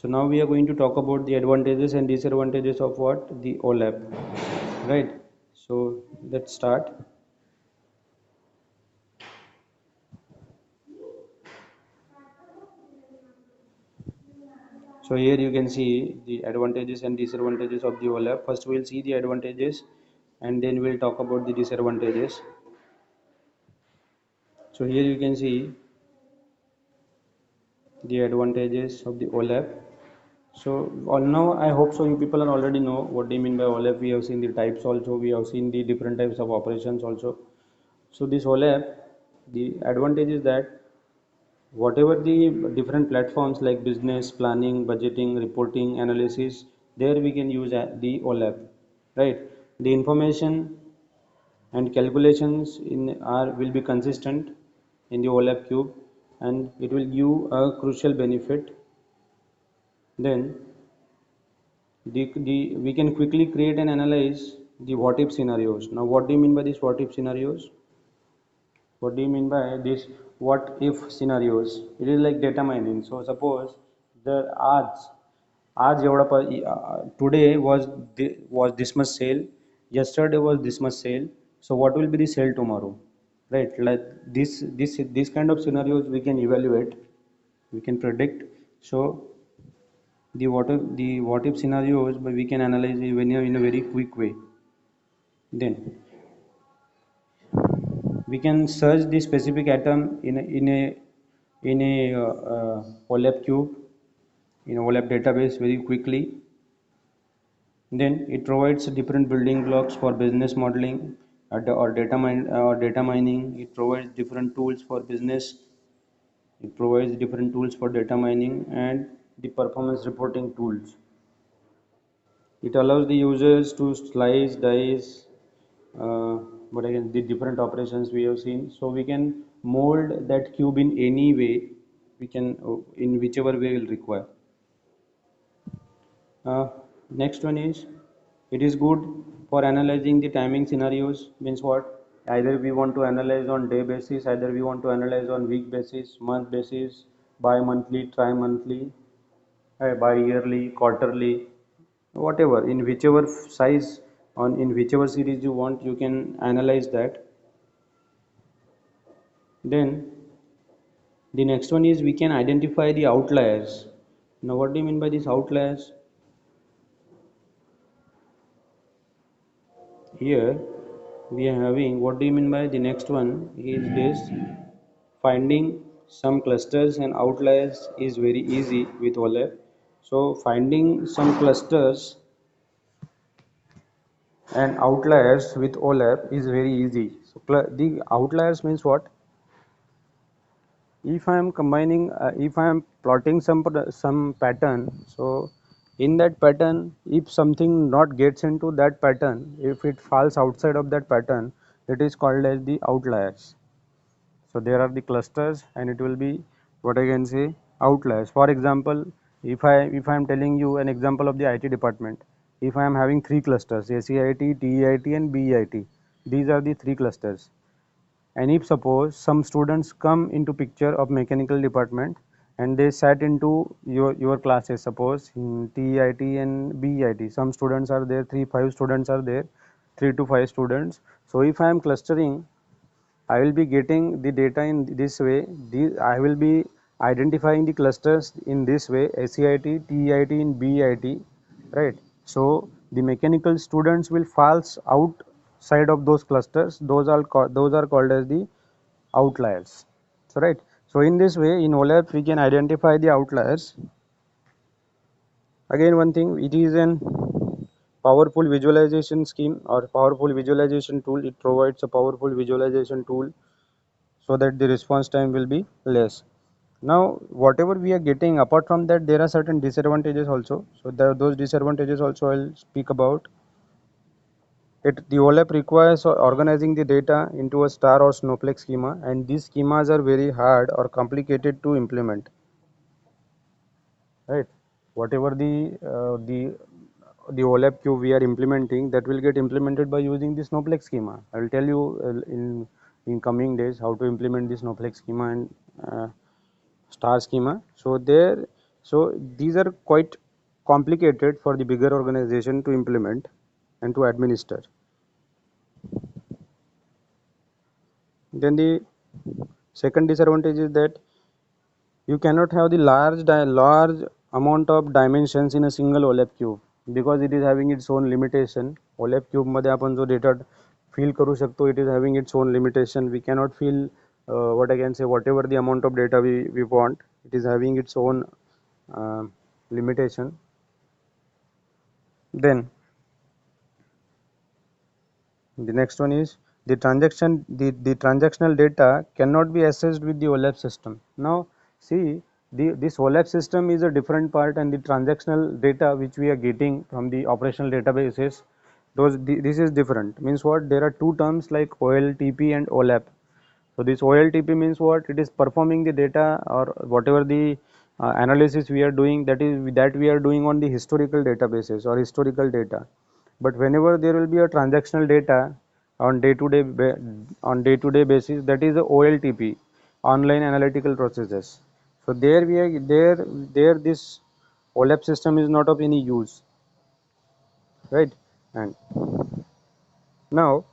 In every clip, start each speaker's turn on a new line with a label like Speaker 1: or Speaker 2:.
Speaker 1: So now we are going to talk about the advantages and disadvantages of what? The OLAP, right? So let's start. So here you can see the advantages and disadvantages of the OLAP. First we'll see the advantages and then we'll talk about the disadvantages. So here you can see the advantages of the OLAP. So all now I hope so you people are already know what do you mean by OLAP. We have seen the types also, we have seen the different types of operations also. So this OLAP, the advantage is that whatever the different platforms like business, planning, budgeting, reporting, analysis, there we can use the OLAP, right? The information and calculations in are will be consistent in the OLAP cube and it will give a crucial benefit. Then we can quickly create and analyze the what if scenarios. Now what do you mean by these what if scenarios? What do you mean by this what if scenarios? It is like data mining. So suppose the आज एवढा today was this much sale, yesterday was this much sale, so what will be the sale tomorrow, right? Like this kind of scenarios we can evaluate, we can predict. So the what if scenarios, but we can analyze it in a very quick way. Then we can search the specific atom in a OLAP cube, in a OLAP database very quickly. Then it provides different building blocks for business modeling or data mining. It provides different tools for business. It provides different tools for data mining and the performance reporting tools. It allows the users to slice, dice, uh, but again the different operations we have seen. So we can mold that cube in any way. We can in whichever way we'll require. Uh, Next one is it is good for analyzing the timing scenarios. Means what? Either we want to analyze on day basis, either we want to analyze on week basis, month basis, bi-monthly, tri-monthly, bi-yearly, quarterly, whatever. In whichever size, on in whichever series you want, you can analyze that. Then the next one is we can identify the outliers. Now, what do you mean by these outliers? Here we are having what do you mean by the next one is this finding some clusters and outliers is very easy with OLAP. So finding some clusters and outliers with OLAP is very easy. So the outliers means what? If I am combining if I am plotting some pattern, so in that pattern if something not gets into that pattern, if it falls outside of that pattern, it is called as the outliers. So there are the clusters and it will be what I can say outliers. For example, if I am telling you an example of the IT department, if I am having three clusters ACIT, TEIT and BEIT, these are the three clusters. And if suppose some students come into picture of mechanical department and they sat into your classes, suppose in TEIT and BEIT, some students are there, 5 students are there, 3 to 5 students. So if I am clustering, I will be getting the data in this way. I will be identifying the clusters in this way: ACIT, TEIT, and BEIT, right? So the mechanical students will falls outside of those clusters. Those are called as the outliers. So right. So in this way, in OLAP, we can identify the outliers. Again, one thing, it is an powerful visualization scheme or powerful visualization tool. It provides a powerful visualization tool so that the response time will be less. Now whatever we are getting, apart from that there are certain disadvantages also. So those disadvantages also I'll speak about it. The OLAP requires organizing the data into a star or snowflake schema, and these schemas are very hard or complicated to implement, right? Whatever the OLAP queue we are implementing, that will get implemented by using the snowflake schema. I will tell you in coming days how to implement the snowflake schema and star schema. So there So these are quite complicated for the bigger organization to implement and to administer. Then the second disadvantage is that you cannot have the large amount of dimensions in a single OLAP cube because it is having its own limitation. OLAP cube मध्ये आपण जो data fill करू शकतो, it is having its own limitation. We cannot fill what I can say, whatever the amount of data we want. It is having its own uh, limitation. Then the next one is the transactional data cannot be accessed with the OLAP system. Now see, this OLAP system is a different part, and the transactional data which we are getting from the operational databases, this is different. Means what? There are two terms like OLTP and OLAP. So this OLTP means what? It is performing the data or whatever the analysis we are doing, that we are doing on the historical databases or historical data. But whenever there will be a transactional data on day-to-day basis, that is the OLTP, online analytical processes. So there we are there this OLAP system is not of any use, right? And now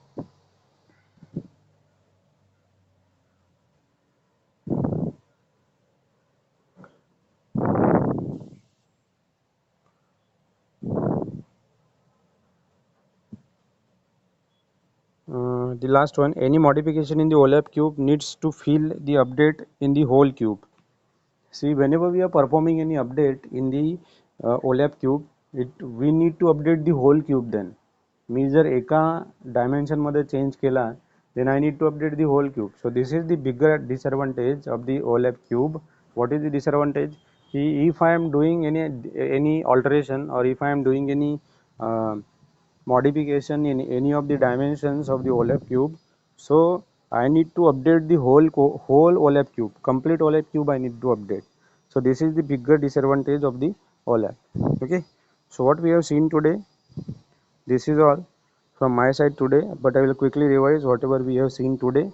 Speaker 1: the last one, any modification in the OLAP cube needs to fill the update in the whole cube. See, whenever we are performing any update in the OLAP cube, we need to update the whole cube then. मी जर एका dimension मध्ये change केला, then I need to update the whole cube. So this is the bigger disadvantage of the OLAP cube. What is the disadvantage? If I am doing any alteration, or if I am doing any uh, modification in any of the dimensions of the OLAP cube, so I need to update the whole OLAP cube, complete OLAP cube I need to update. So this is the bigger disadvantage of the OLAP. Okay, so what we have seen today, this is all from my side today, but I will quickly revise whatever we have seen today.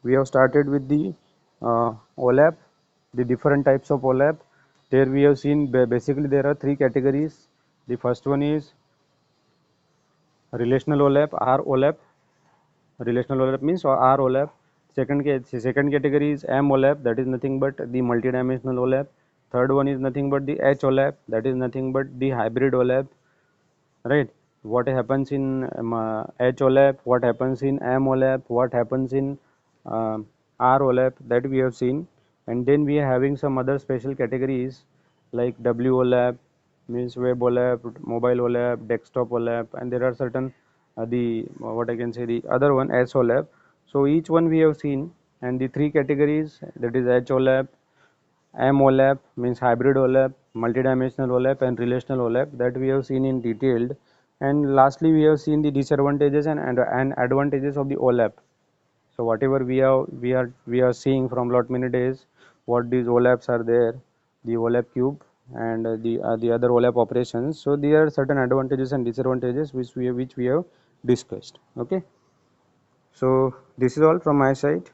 Speaker 1: We have started with the OLAP, the different types of OLAP. There we have seen basically there are three categories. The first one is relational OLAP, R OLAP. Relational OLAP means R OLAP. Second category is M OLAP, that is nothing but the multidimensional OLAP. Third one is nothing but the H OLAP, that is nothing but the hybrid OLAP, right? What happens in H OLAP, what happens in M OLAP, what happens in R OLAP, that we have seen. And then we are having some other special categories like W OLAP, means web OLAP, mobile OLAP, desktop OLAP, and there are certain what I can say, the other one S OLAP. So each one we have seen, and the three categories, that is H OLAP, M OLAP means hybrid OLAP, multidimensional OLAP, and relational OLAP, that we have seen in detailed. And lastly, we have seen the disadvantages and advantages of the OLAP. So whatever we are seeing from lot many days, what these OLAPs are there, the OLAP cube and the other OLAP operations. So there are certain advantages and disadvantages which we have discussed. Okay. So this is all from my side.